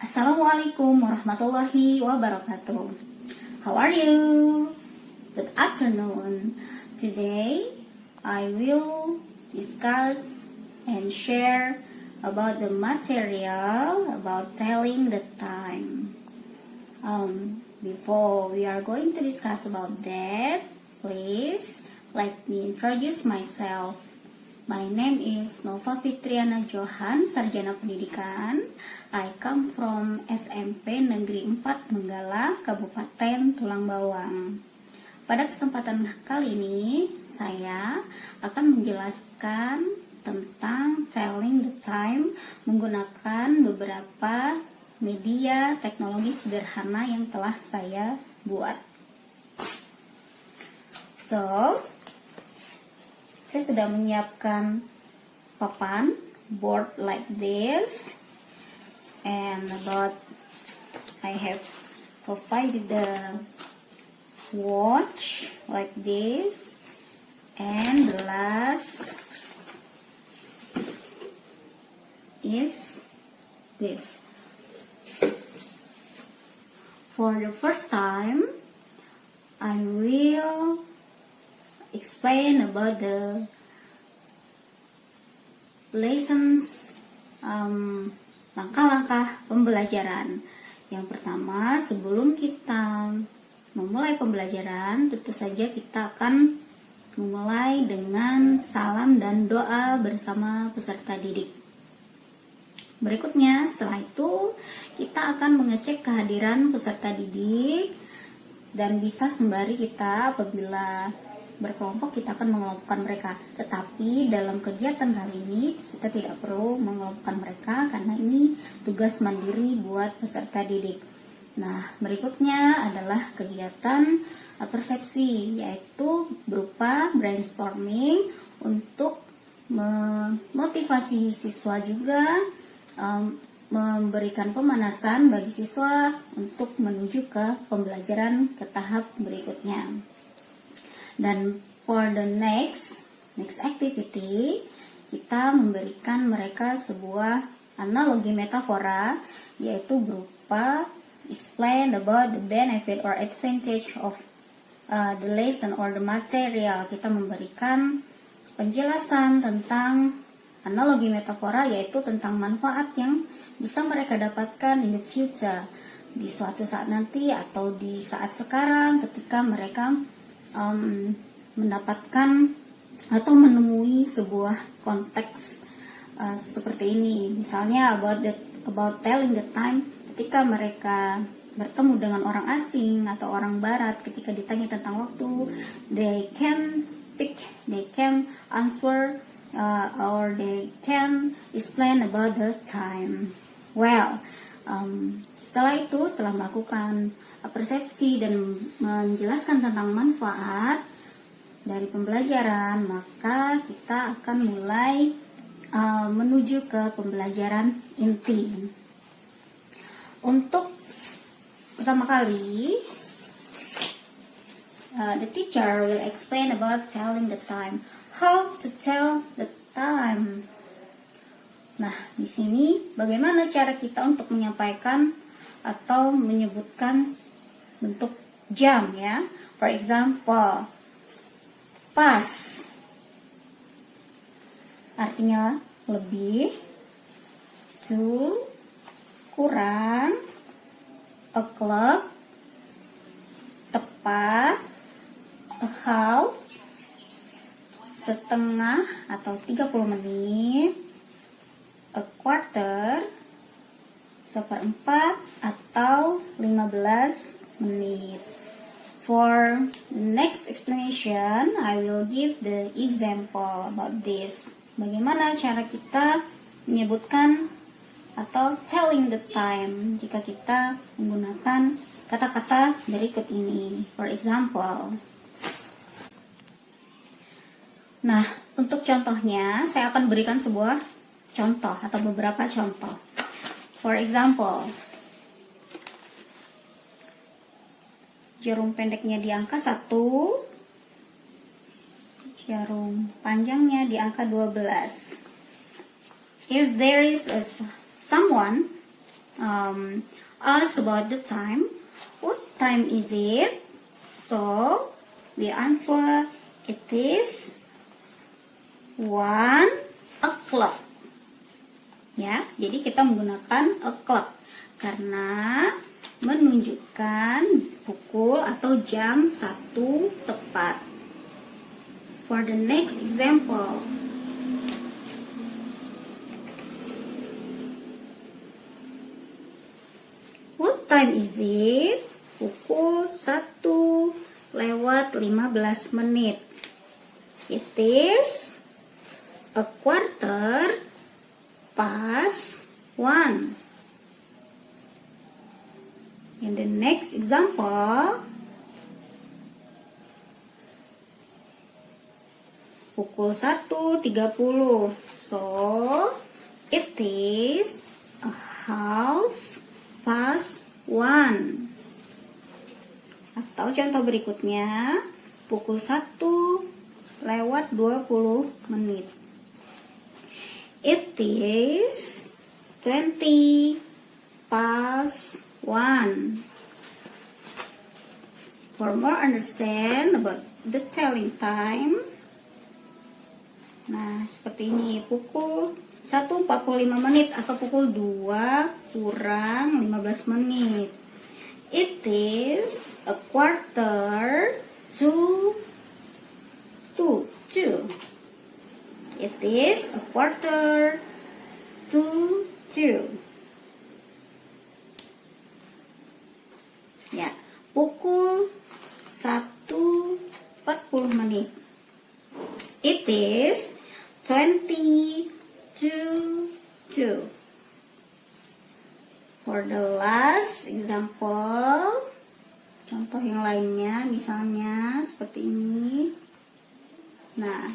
Assalamualaikum warahmatullahi wabarakatuh. How are you? Good afternoon. Today I will discuss and share about the material about telling the time. Before we are going to discuss about that, please let me introduce myself. My name is Nova Fitriana Johan, Sarjana Pendidikan. I come from SMP Negeri 4 Menggala, Kabupaten Tulang Bawang. Pada kesempatan kali ini, saya akan menjelaskan tentang telling the time menggunakan beberapa media teknologi sederhana yang telah saya buat. So, saya sudah menyiapkan papan, board like this, and I have provided the watch like this, and the last is this. For the first time, I will explain about the lessons, langkah-langkah pembelajaran. Yang pertama, sebelum kita memulai pembelajaran, tentu saja kita akan memulai dengan salam dan doa bersama peserta didik. Berikutnya, setelah itu, kita akan mengecek kehadiran peserta didik dan bisa sembari kita apabila berkelompok kita akan mengelompokkan mereka. Tetapi dalam kegiatan kali ini kita tidak perlu mengelompokkan mereka karena ini tugas mandiri buat peserta didik. Nah, berikutnya adalah kegiatan persepsi, yaitu berupa brainstorming untuk memotivasi siswa juga, memberikan pemanasan bagi siswa untuk menuju ke pembelajaran ke tahap berikutnya. Dan for the next activity, kita memberikan mereka sebuah analogi metafora, yaitu berupa explain about the benefit or advantage of the lesson or the material. Kita memberikan penjelasan tentang analogi metafora, yaitu tentang manfaat yang bisa mereka dapatkan in the future, di suatu saat nanti atau di saat sekarang ketika mereka mendapatkan atau menemui sebuah konteks seperti ini. Misalnya about telling the time, ketika mereka bertemu dengan orang asing atau orang barat, ketika ditanya tentang waktu, they can speak, they can answer, or they can explain about the time. Well, setelah melakukan persepsi dan menjelaskan tentang manfaat dari pembelajaran, maka kita akan mulai menuju ke pembelajaran inti. Untuk pertama kali, the teacher will explain about telling the time. How to tell the time. Nah, di sini bagaimana cara kita untuk menyampaikan atau menyebutkan bentuk jam, ya. For example, pas artinya lebih, to kurang, o'clock tepat, a half setengah atau 30 menit, a quarter seperempat atau 15 menit. For next explanation, I will give the example about this. Bagaimana cara kita menyebutkan atau telling the time jika kita menggunakan kata-kata berikut ini. For example, nah, untuk contohnya, saya akan berikan sebuah contoh atau beberapa contoh. For example, jarum pendeknya di angka 1, jarum panjangnya di angka 12. If there is someone ask about the time. What time is it? So we answer it is 1 o'clock. Ya, jadi kita menggunakan o'clock karena menunjukkan pukul atau jam 1 tepat. For the next example, what time is it? Pukul 1:15. It is 1:15. In the next example, pukul 1:30. So, it is 1:30. Atau contoh berikutnya, pukul 1:20. It is 20:1. For more understand about the telling time, nah seperti ini, pukul 1:45 atau pukul 2:15. It is 1:45. It is 1:45. Ya, pukul 1:40. It is 20:2. For the last example, contoh yang lainnya misalnya seperti ini. Nah,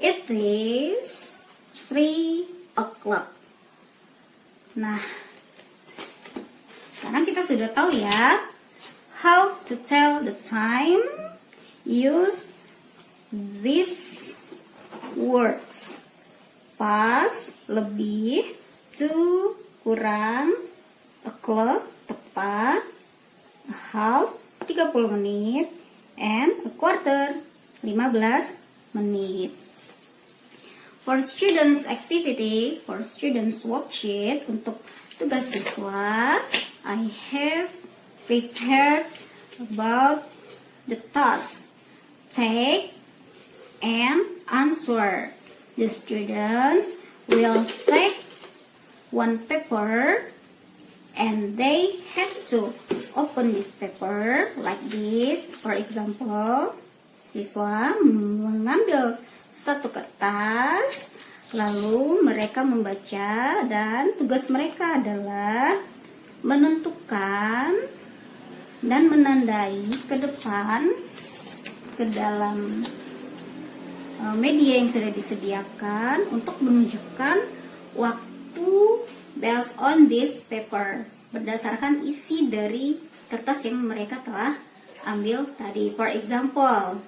it is 3 o'clock. Nah, sekarang kita sudah tahu ya how to tell the time. Use these words: pas, lebih, to, kurang, o'clock, tepat, a half, 30 menit, and a quarter, 15 menit. For students activity, for students worksheet, untuk tugas siswa, I have prepared about the task, take and answer. The students will take one paper and they have to open this paper like this. For example, siswa mengambil satu kertas, lalu mereka membaca, dan tugas mereka adalah menentukan dan menandai ke depan ke dalam media yang sudah disediakan untuk menunjukkan waktu based on this paper, berdasarkan isi dari kertas yang mereka telah ambil tadi. For example,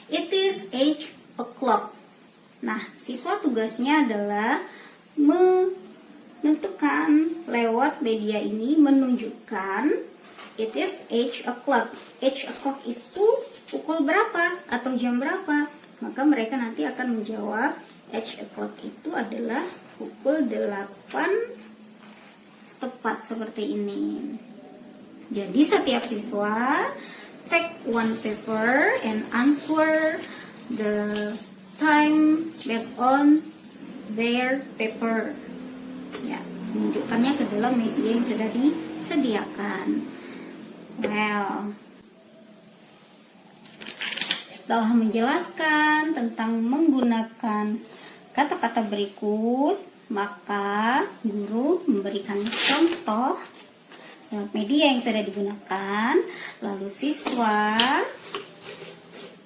it is 8 o'clock. Nah, siswa tugasnya adalah menentukan lewat media ini, menunjukkan it is 8 o'clock. 8 o'clock itu pukul berapa atau jam berapa? Maka mereka nanti akan menjawab 8 o'clock itu adalah pukul 8 tepat, seperti ini. Jadi setiap siswa take one paper and answer the time based on their paper. Ya, menunjukkannya ke dalam media yang sudah disediakan. Well, setelah menjelaskan tentang menggunakan kata-kata berikut, maka guru memberikan contoh media yang sudah digunakan, lalu siswa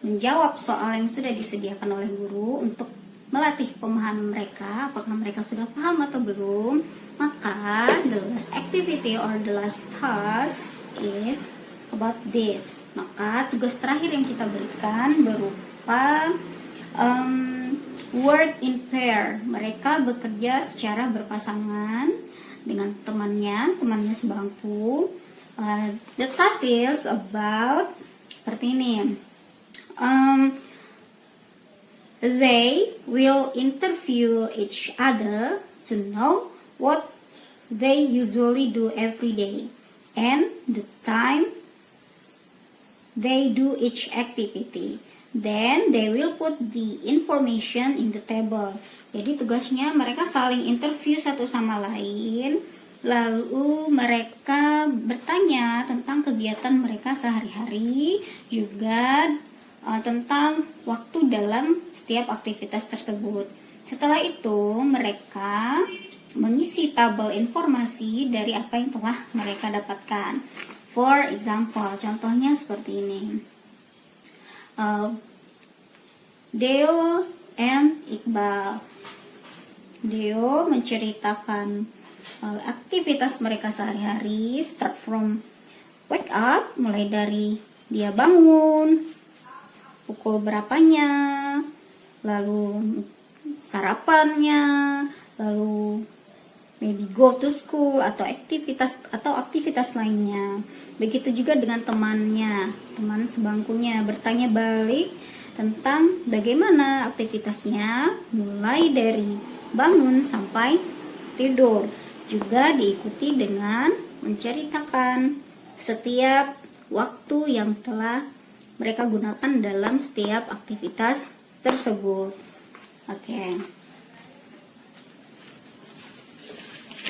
menjawab soal yang sudah disediakan oleh guru untuk melatih pemahaman mereka, apakah mereka sudah paham atau belum. Maka the last activity or the last task is about this. Maka tugas terakhir yang kita berikan berupa work in pair. Mereka bekerja secara berpasangan dengan temannya sebangku. The task is about seperti ini. They will interview each other to know what they usually do every day and the time they do each activity. Then they will put the information in the table. Jadi tugasnya mereka saling interview satu sama lain, lalu mereka bertanya tentang kegiatan mereka sehari-hari, juga tentang waktu dalam setiap aktivitas tersebut. Setelah itu mereka mengisi tabel informasi dari apa yang telah mereka dapatkan. For example, contohnya seperti ini. Deo and Iqbal. Deo menceritakan aktivitas mereka sehari-hari, start from wake up, mulai dari dia bangun, pukul berapanya, lalu sarapannya, lalu maybe go to school atau aktivitas lainnya. Begitu juga dengan teman sebangkunya, bertanya balik tentang bagaimana aktivitasnya mulai dari bangun sampai tidur. Juga diikuti dengan menceritakan setiap waktu yang telah mereka gunakan dalam setiap aktivitas tersebut. Oke.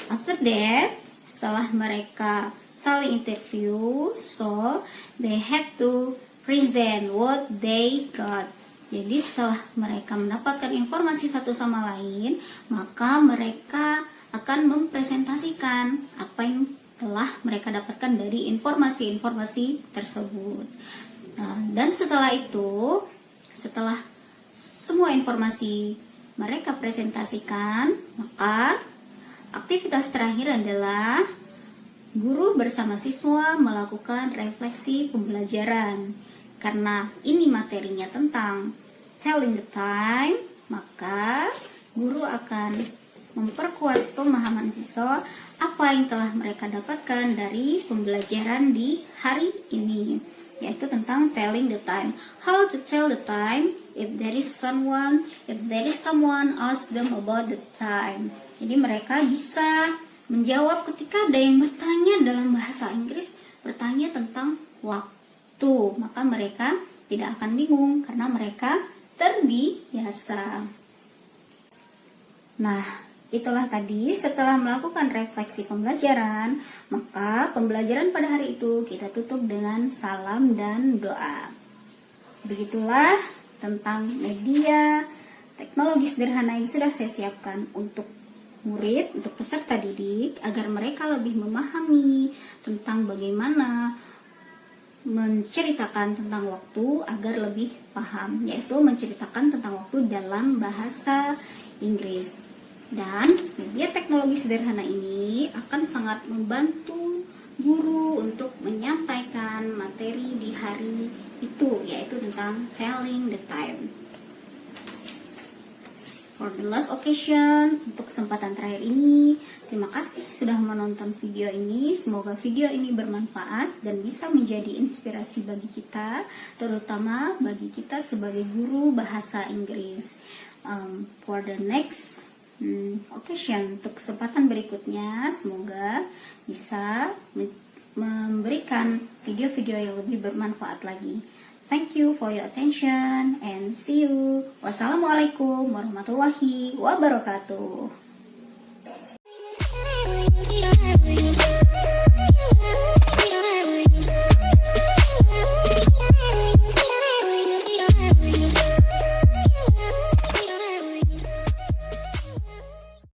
After that, setelah mereka saling interview, so they have to present what they got. Jadi setelah mereka mendapatkan informasi satu sama lain, maka mereka akan mempresentasikan apa yang telah mereka dapatkan dari informasi-informasi tersebut. Dan setelah itu, setelah semua informasi mereka presentasikan, maka aktivitas terakhir adalah guru bersama siswa melakukan refleksi pembelajaran. Karena ini materinya tentang telling the time, maka guru akan memperkuat pemahaman siswa apa yang telah mereka dapatkan dari pembelajaran di hari ini, yaitu tentang telling the time. How to tell the time if there is someone ask them about the time. Jadi mereka bisa menjawab ketika ada yang bertanya dalam bahasa Inggris, bertanya tentang waktu, maka mereka tidak akan bingung karena mereka terbiasa. Nah, itulah tadi setelah melakukan refleksi pembelajaran, maka pembelajaran pada hari itu kita tutup dengan salam dan doa. Begitulah tentang media teknologi sederhana yang sudah saya siapkan untuk murid, untuk peserta didik, agar mereka lebih memahami tentang bagaimana menceritakan tentang waktu agar lebih paham, yaitu menceritakan tentang waktu dalam bahasa Inggris. Dan media teknologi sederhana ini akan sangat membantu guru untuk menyampaikan materi di hari itu, yaitu tentang telling the time. For the last occasion, untuk kesempatan terakhir ini, terima kasih sudah menonton video ini. Semoga video ini bermanfaat dan bisa menjadi inspirasi bagi kita, terutama bagi kita sebagai guru bahasa Inggris. For the next occasion, untuk kesempatan berikutnya, semoga bisa memberikan video-video yang lebih bermanfaat lagi. Thank you for your attention and see you. Wassalamualaikum warahmatullahi wabarakatuh.